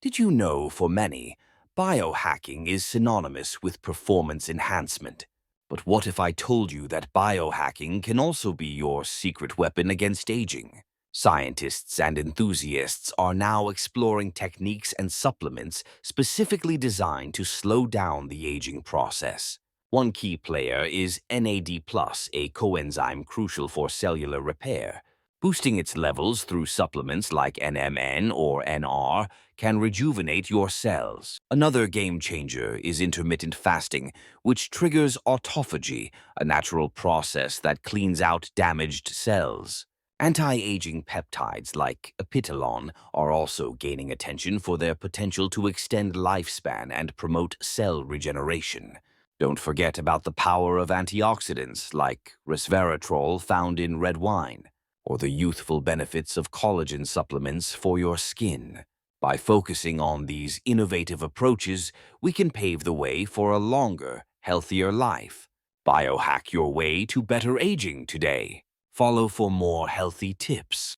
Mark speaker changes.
Speaker 1: Did you know for many, biohacking is synonymous with performance enhancement? But what if I told you that biohacking can also be your secret weapon against aging? Scientists and enthusiasts are now exploring techniques and supplements specifically designed to slow down the aging process. One key player is NAD+, a coenzyme crucial for cellular repair. Boosting its levels through supplements like NMN or NR can rejuvenate your cells. Another game changer is intermittent fasting, which triggers autophagy, a natural process that cleans out damaged cells. Anti-aging peptides like Epitalon are also gaining attention for their potential to extend lifespan and promote cell regeneration. Don't forget about the power of antioxidants like resveratrol found in red wine, or the youthful benefits of collagen supplements for your skin. By focusing on these innovative approaches, we can pave the way for a longer, healthier life. Biohack your way to better aging today. Follow for more healthy tips.